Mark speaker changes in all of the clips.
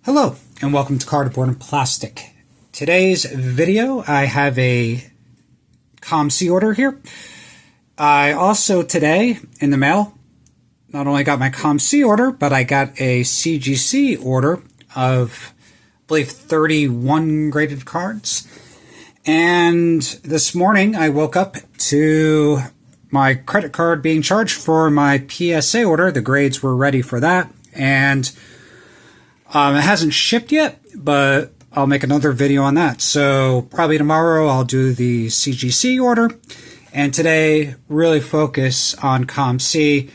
Speaker 1: Hello and welcome to Cardboard and Plastic. Today's video, I have a COMC order here. I also today in the mail not only got my COMC order, but I got a CGC order of, I believe, 31 graded cards. And this morning I woke up to my credit card being charged for my PSA order. The grades were ready for that, and it hasn't shipped yet, but I'll make another video on that. So probably tomorrow I'll do the CGC order, and today really focus on COMC.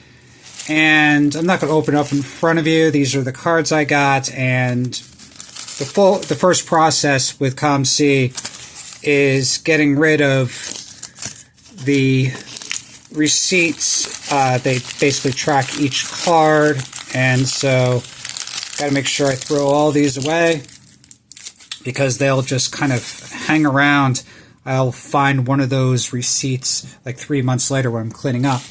Speaker 1: And I'm not going to open it up in front of you. These are the cards I got, and the first process with COMC is getting rid of the receipts. They basically track each card, and so got to make sure I throw all these away because they'll just kind of hang around. I'll find one of those receipts like 3 months later when I'm cleaning up.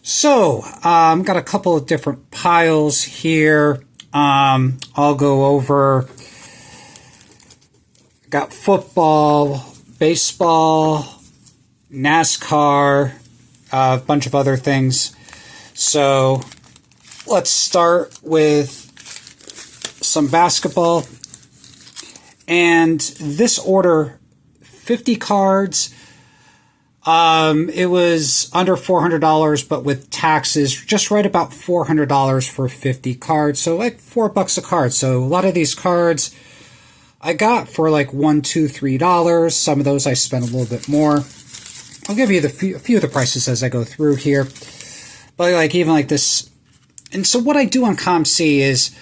Speaker 1: So, got a couple of different piles here. I'll go over. Got football, baseball, NASCAR, a bunch of other things. So, let's start with some basketball. And this order, 50 cards. It was under $400, but with taxes, just right about $400 for 50 cards. So like $4 a card. So a lot of these cards I got for like $1, $2, $3. Some of those I spent a little bit more. I'll give you a few of the prices as I go through here. But like even like this. And so what I do on COMC is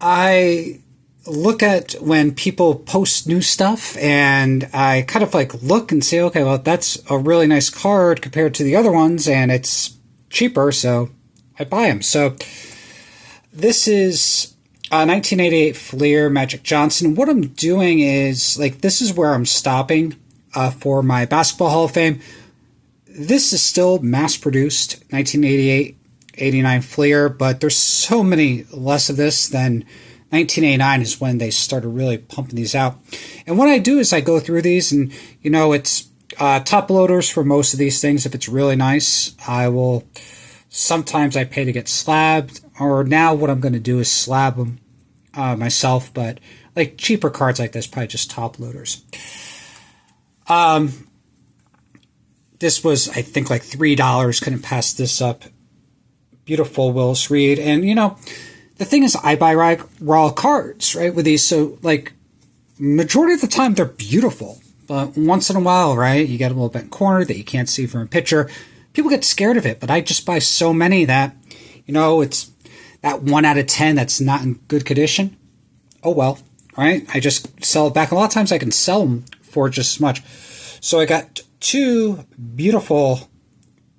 Speaker 1: I look at when people post new stuff, and I kind of like look and say, okay, well, that's a really nice card compared to the other ones, and it's cheaper, so I buy them. So this is a 1988 Fleer Magic Johnson. What I'm doing is, like, this is where I'm stopping for my Basketball Hall of Fame. This is still mass-produced 1988, 89 Fleer, but there's so many less of this than 1989 is when they started really pumping these out. And what I do is I go through these, and, you know, it's top loaders for most of these things. If it's really nice, I will, sometimes I pay to get slabbed, or now what I'm going to do is slab them myself, but like cheaper cards like this, probably just top loaders. This was, I think, like $3. Couldn't pass this up. Beautiful Willis Reed. And, you know, the thing is, I buy raw cards, right, with these. So, like, majority of the time, they're beautiful. But once in a while, right, you get a little bent corner that you can't see from a picture. People get scared of it. But I just buy so many that, you know, it's that 1 out of 10 that's not in good condition. Oh, well, right? I just sell it back. A lot of times I can sell them for just as much. So I got two beautiful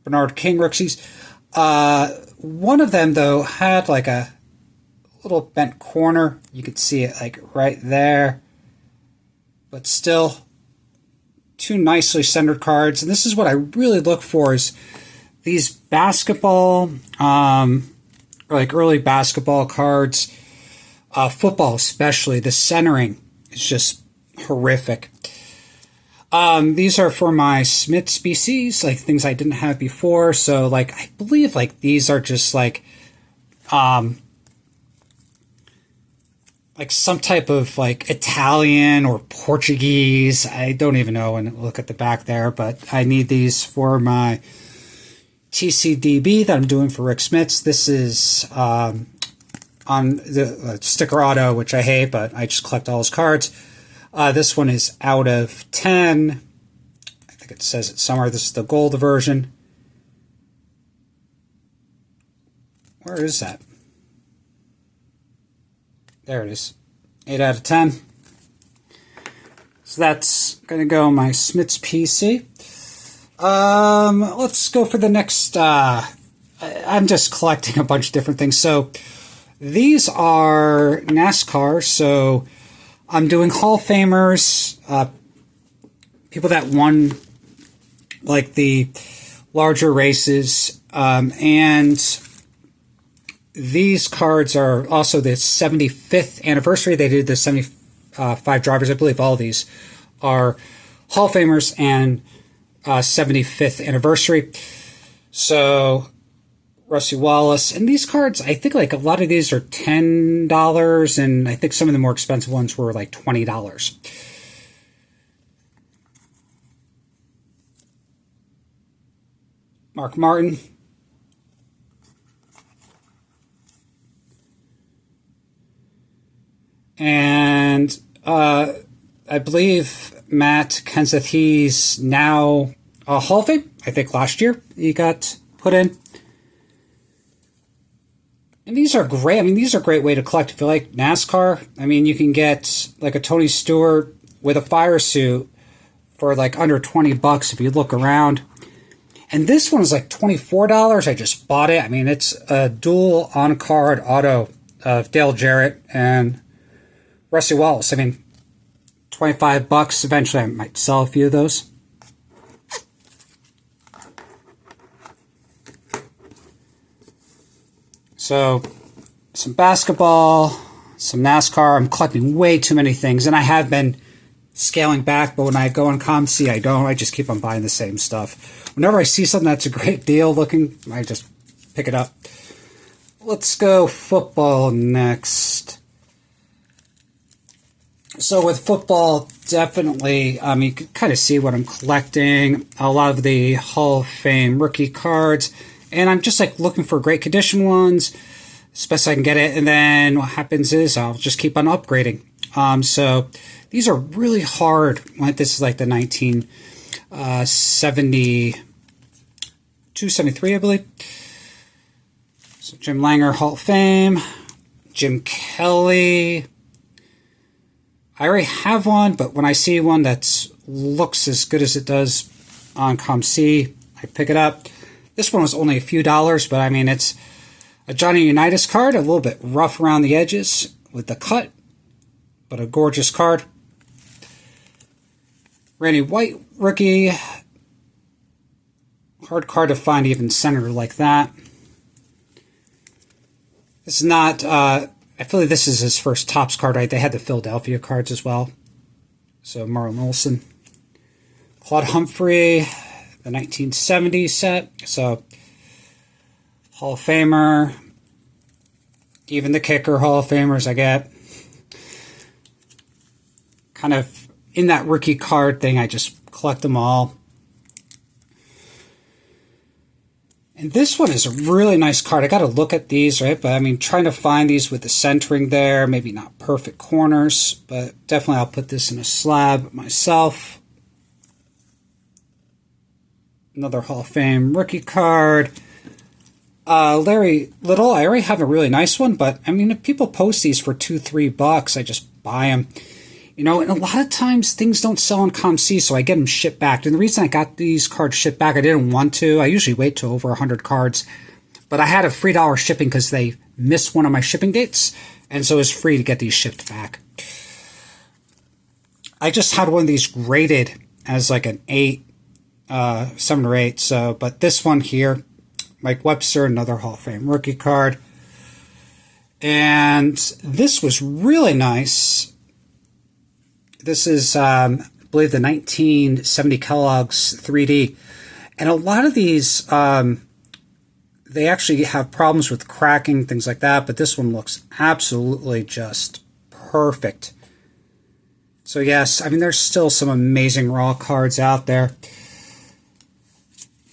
Speaker 1: Bernard King rookies. One of them, though, had like a little bent corner. You could see it like right there. But still, two nicely centered cards. And this is what I really look for, is these basketball, or like early basketball cards, football especially. The centering is just horrific. These are for my Smith species, like things I didn't have before. So, like, I believe, like, these are just, like some type of, like, Italian or Portuguese. I don't even know, and look at the back there. But I need these for my TCDB that I'm doing for Rick Smiths. This is on the sticker auto, which I hate, but I just collect all his cards. This one is out of 10. I think it says it somewhere. This is the gold version. Where is that? There it is. 8 out of 10. So that's going to go on my Smith's PC. Let's go for the next. I'm just collecting a bunch of different things. So these are NASCAR. So I'm doing Hall of Famers, people that won like the larger races, and these cards are also the 75th anniversary. They did the 75 drivers. I believe all these are Hall of Famers and 75th anniversary. So Rusty Wallace. And these cards, I think like a lot of these are $10, and I think some of the more expensive ones were like $20. Mark Martin. And I believe Matt Kenseth, he's now a Hall of Fame. I think last year he got put in. And these are great. I mean, these are a great way to collect. If you like NASCAR, I mean, you can get like a Tony Stewart with a fire suit for like under $20 if you look around. And this one is like $24. I just bought it. I mean, it's a dual on-card auto of Dale Jarrett and Rusty Wallace. I mean, $25. Eventually, I might sell a few of those. So, some basketball, some NASCAR. I'm collecting way too many things, and I have been scaling back, but when I go on COMC, I don't. I just keep on buying the same stuff. Whenever I see something that's a great deal looking, I just pick it up. Let's go football next. So with football, definitely, you can kind of see what I'm collecting. A lot of the Hall of Fame rookie cards. And I'm just like looking for great condition ones, as best I can get it. And then what happens is I'll just keep on upgrading. So these are really hard. This is like the 1972, 73, I believe. So Jim Langer, Hall of Fame. Jim Kelly. I already have one, but when I see one that looks as good as it does on COMC, I pick it up. This one was only a few dollars, but I mean, it's a Johnny Unitas card, a little bit rough around the edges with the cut, but a gorgeous card. Randy White, rookie. Hard card to find even center like that. This is not, I feel like this is his first Topps card, right? They had the Philadelphia cards as well. So Marlon Olson. Claude Humphrey, the 1970 set. So Hall of Famer. Even the kicker Hall of Famers I get. Kind of in that rookie card thing, I just collect them all. And this one is a really nice card. I got to look at these, right? But I mean, trying to find these with the centering there, maybe not perfect corners, but definitely I'll put this in a slab myself. Another Hall of Fame rookie card. Larry Little, I already have a really nice one, but I mean, if people post these for $2-3, I just buy them. You know, and a lot of times things don't sell on COMC, so I get them shipped back. And the reason I got these cards shipped back, I didn't want to. I usually wait till over 100 cards. But I had a free $1 shipping because they missed one of my shipping dates. And so it was free to get these shipped back. I just had one of these graded as like an 7 or 8. So, but this one here, Mike Webster, another Hall of Fame rookie card. And this was really nice. This is, I believe, the 1970 Kellogg's 3D. And a lot of these, they actually have problems with cracking, things like that. But this one looks absolutely just perfect. So, yes, I mean, there's still some amazing raw cards out there.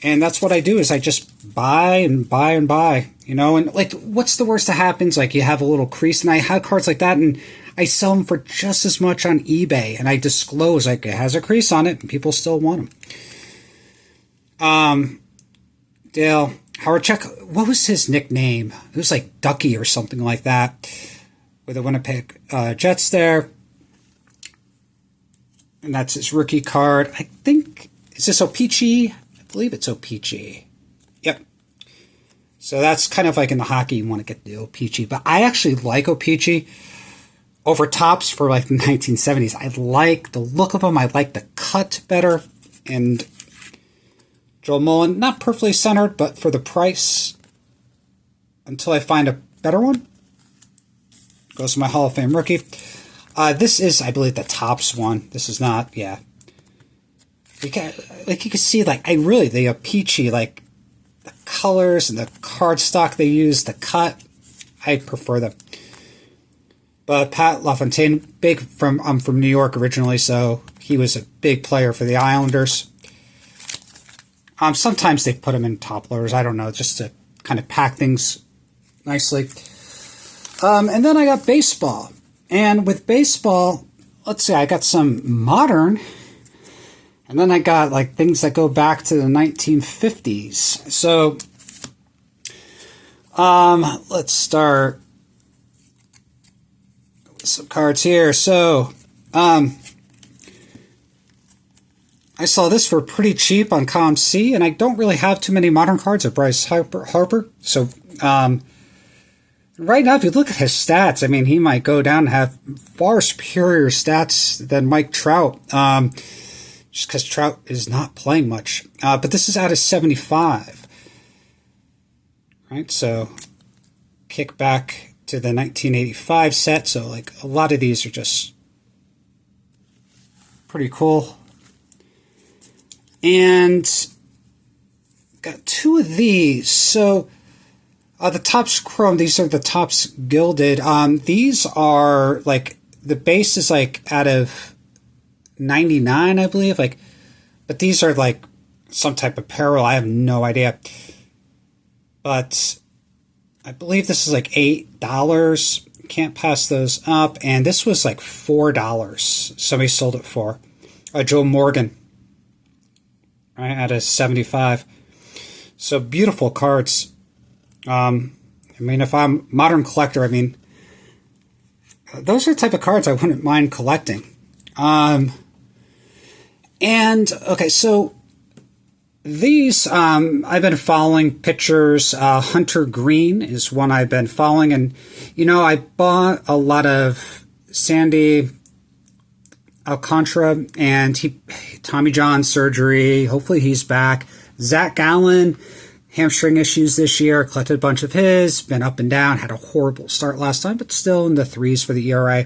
Speaker 1: And that's what I do is I just buy and buy and buy. You know, and like, what's the worst that happens? Like, you have a little crease. And I have cards like that, and I sell them for just as much on eBay, and I disclose like it has a crease on it, and people still want them. Dale Howard-Check, what was his nickname? It was like Ducky or something like that, with the Winnipeg Jets there, and that's his rookie card. I think, is this O-Pee-Chee? I believe it's O-Pee-Chee. Yep. So that's kind of like in the hockey, you want to get the O-Pee-Chee, but I actually like O-Pee-Chee over Topps for like the 1970s. I like the look of them. I like the cut better. And Joel Mullen, not perfectly centered, but for the price, until I find a better one. Goes to my Hall of Fame rookie. This is, I believe, the Topps one. This is not, yeah. You can see, like, the peachy, like, the colors and the cardstock they use, the cut. I prefer them. But Pat LaFontaine, I'm from New York originally, so he was a big player for the Islanders. Sometimes they put him in top loaders, I don't know, just to kind of pack things nicely. And then I got baseball. And with baseball, let's see, I got some modern, and then I got like things that go back to the 1950s. So, let's start with some cards here. So, I saw this for pretty cheap on COMC, and I don't really have too many modern cards of Bryce Harper. So, right now, if you look at his stats, I mean, he might go down and have far superior stats than Mike Trout, just because Trout is not playing much. But this is out of 75. Right, so kick back to the 1985 set. So, like, a lot of these are just pretty cool. And got two of these. So, the Topps Chrome, these are the Topps Gilded. These are, like, the base is, like, out of 99, I believe. Like, but these are, like, some type of peril. I have no idea. But I believe this is, like, $8. Can't pass those up. And this was, like, $4. Somebody sold it for. Joe Morgan. Right, out of 75. So, beautiful cards. I mean, if I'm a modern collector, I mean, those are the type of cards I wouldn't mind collecting. And, okay, so these, I've been following pitchers. Hunter Green is one I've been following. And, you know, I bought a lot of Sandy Alcantara, and Tommy John surgery. Hopefully he's back. Zach Gallen, hamstring issues this year, collected a bunch of his, been up and down, had a horrible start last time, but still in the 3s for the ERA.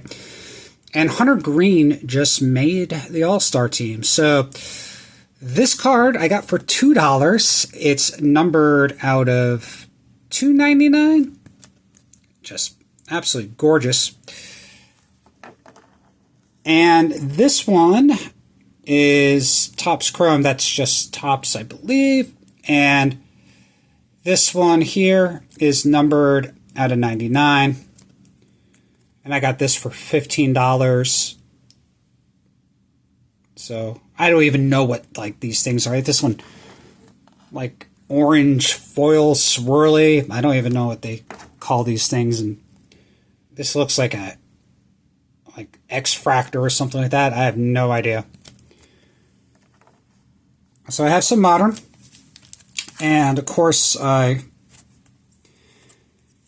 Speaker 1: And Hunter Green just made the All-Star team. So this card I got for $2. It's numbered out of 299. Just absolutely gorgeous. And this one is Topps Chrome. That's just Topps, I believe. And this one here is numbered out of 99. And I got this for $15. So I don't even know what, like, these things are. This one, like, orange foil swirly. I don't even know what they call these things. And this looks like a X-Fractor or something like that. I have no idea. So I have some modern. And, of course, I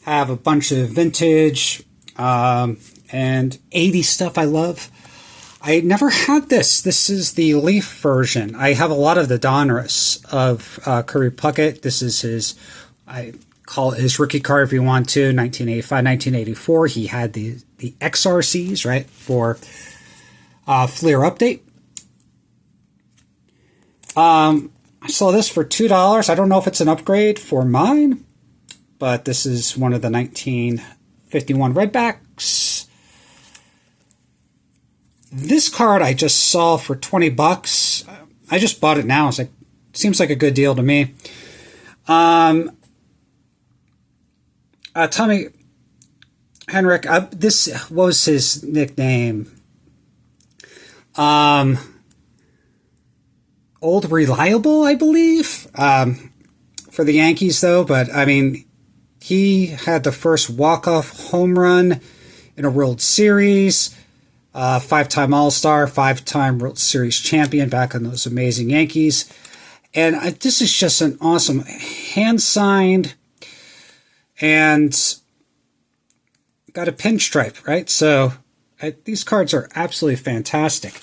Speaker 1: have a bunch of vintage and 80s stuff I love. I never had this. This is the Leaf version. I have a lot of the Donruss of Kirby Puckett. This is his, I call it his rookie card if you want to, 1985, 1984. He had the XRCs, right, for Fleer Update. I saw this for $2. I don't know if it's an upgrade for mine, but this is one of the 1951 Redbacks. This card I just saw for $20. I just bought it now. It's like, seems like a good deal to me. Tommy Henrik, this, what was his nickname? Old Reliable, I believe, for the Yankees, though. But, I mean, he had the first walk-off home run in a World Series, 5-time All-Star, 5-time World Series champion back on those amazing Yankees. And this is just an awesome hand-signed and got a pinstripe, right? So these cards are absolutely fantastic.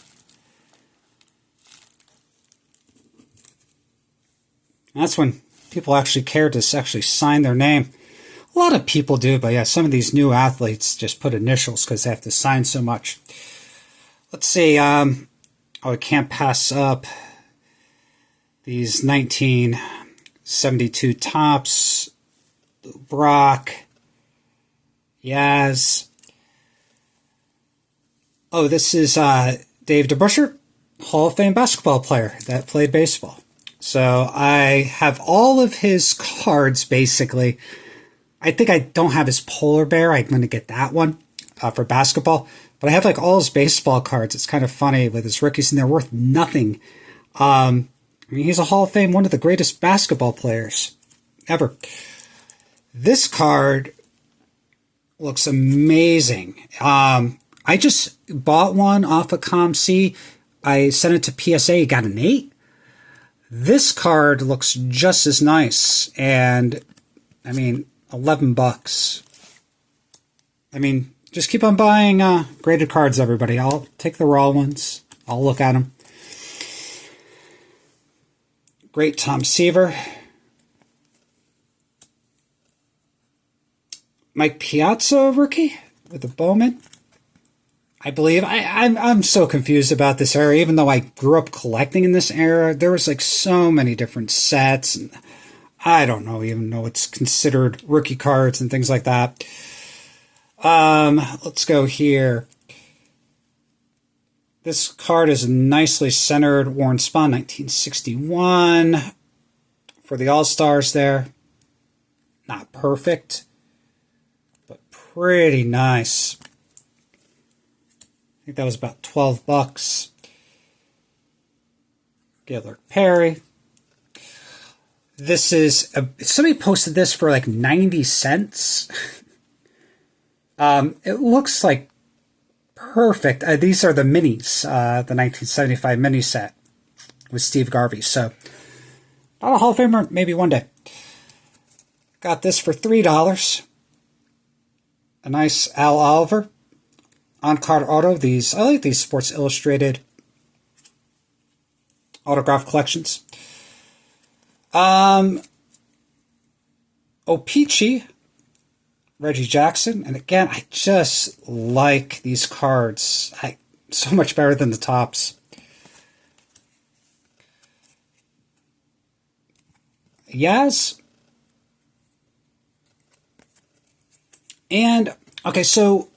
Speaker 1: That's when people actually care to actually sign their name. A lot of people do, but yeah, some of these new athletes just put initials because they have to sign so much. Let's see. Oh, I can't pass up these 1972 Topps. Brock. Yaz. Oh, this is Dave DeBusschere, Hall of Fame basketball player that played baseball. So I have all of his cards, basically. I think I don't have his polar bear. I'm going to get that one for basketball. But I have like all his baseball cards. It's kind of funny with his rookies, and they're worth nothing. I mean, he's a Hall of Fame, one of the greatest basketball players ever. This card looks amazing. I just bought one off of COMC. I sent it to PSA, got an 8. This card looks just as nice. And, I mean, $11. I mean, just keep on buying graded cards, everybody. I'll take the raw ones. I'll look at them. Great Tom Seaver. Mike Piazza rookie with a Bowman. I believe. I'm so confused about this era. Even though I grew up collecting in this era, there was like so many different sets. And I don't even know what's considered rookie cards and things like that. Let's go here. This card is nicely centered. Warren Spahn, 1961. For the All-Stars there. Not perfect, but pretty nice. I think that was about $12. Gillard Perry. This is, somebody posted this for like 90 cents. It looks like perfect. These are the minis, the 1975 mini set with Steve Garvey. So, not a Hall of Famer, maybe one day. Got this for $3. A nice Al Oliver on-card auto. These, I like these Sports Illustrated autograph collections. Opeachy, Reggie Jackson, and again, I just like these cards. So much better than the Topps. Yaz. And, okay, so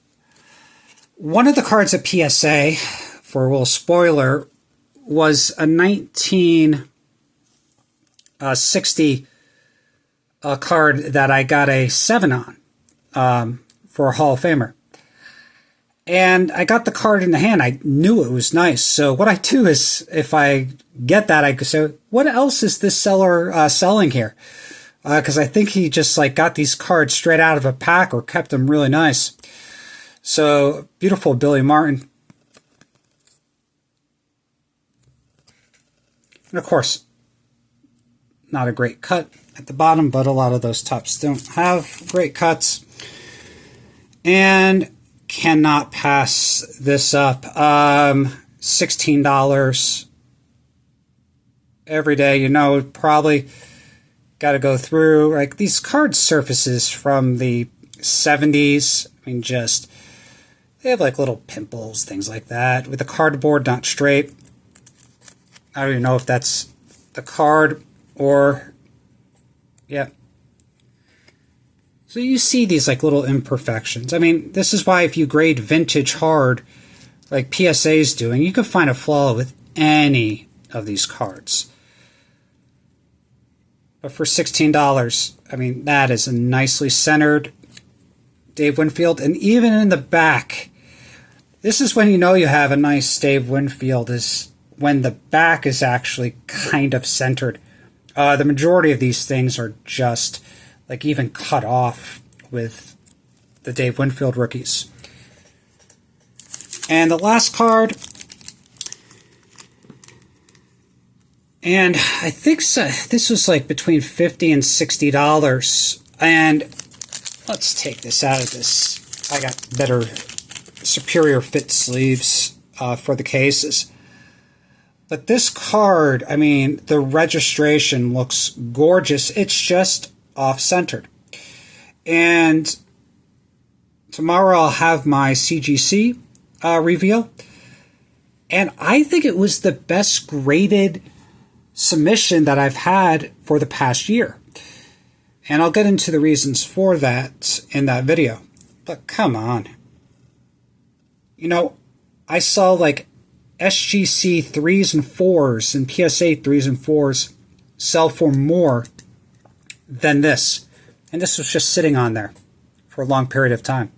Speaker 1: one of the cards at PSA, for a little spoiler, was a 1960 card that I got a 7 on for a Hall of Famer. And I got the card in the hand. I knew it was nice. So what I do is, if I get that, I could say, what else is this seller selling here? Because I think he just like got these cards straight out of a pack or kept them really nice. So, beautiful Billy Martin. And of course, not a great cut at the bottom, but a lot of those Topps don't have great cuts. And cannot pass this up. $16 every day. You know, probably got to go through like these card surfaces from the 70s. I mean, just they have like little pimples, things like that, with the cardboard not straight. I don't even know if that's the card or, yeah. So you see these like little imperfections. I mean, this is why if you grade vintage hard, like PSA's doing, you can find a flaw with any of these cards. But for $16, I mean, that is a nicely centered Dave Winfield. And even in the back, this is when you know you have a nice Dave Winfield, is when the back is actually kind of centered. The majority of these things are just like even cut off with the Dave Winfield rookies. And the last card, and I think so, this was like between $50 and $60. And let's take this out of this. I got better, superior fit sleeves for the cases. But this card, I mean, the registration looks gorgeous. It's just off-centered. And tomorrow I'll have my CGC reveal. And I think it was the best graded submission that I've had for the past year. And I'll get into the reasons for that in that video. But come on. You know, I saw like SGC 3s and 4s and PSA 3s and 4s sell for more than this. And this was just sitting on there for a long period of time.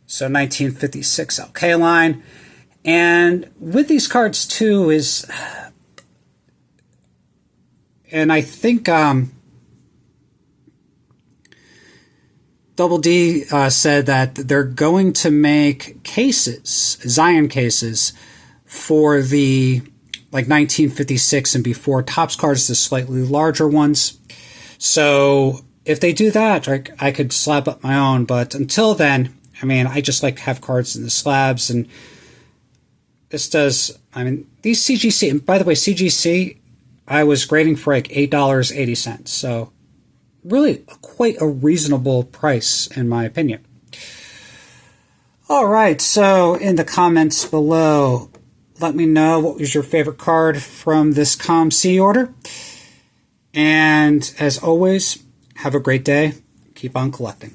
Speaker 1: So 1956 LK line. And with these cards too is, and I think Double D said that they're going to make cases, Zion cases, for the like 1956 and before Topps cards, the slightly larger ones. So if they do that, I could slab up my own. But until then, I mean, I just like to have cards in the slabs. And this does, I mean, these CGC, and by the way, CGC, I was grading for like $8.80. So really quite a reasonable price, in my opinion. All right, so in the comments below, let me know what was your favorite card from this COMC order. And as always, have a great day. Keep on collecting.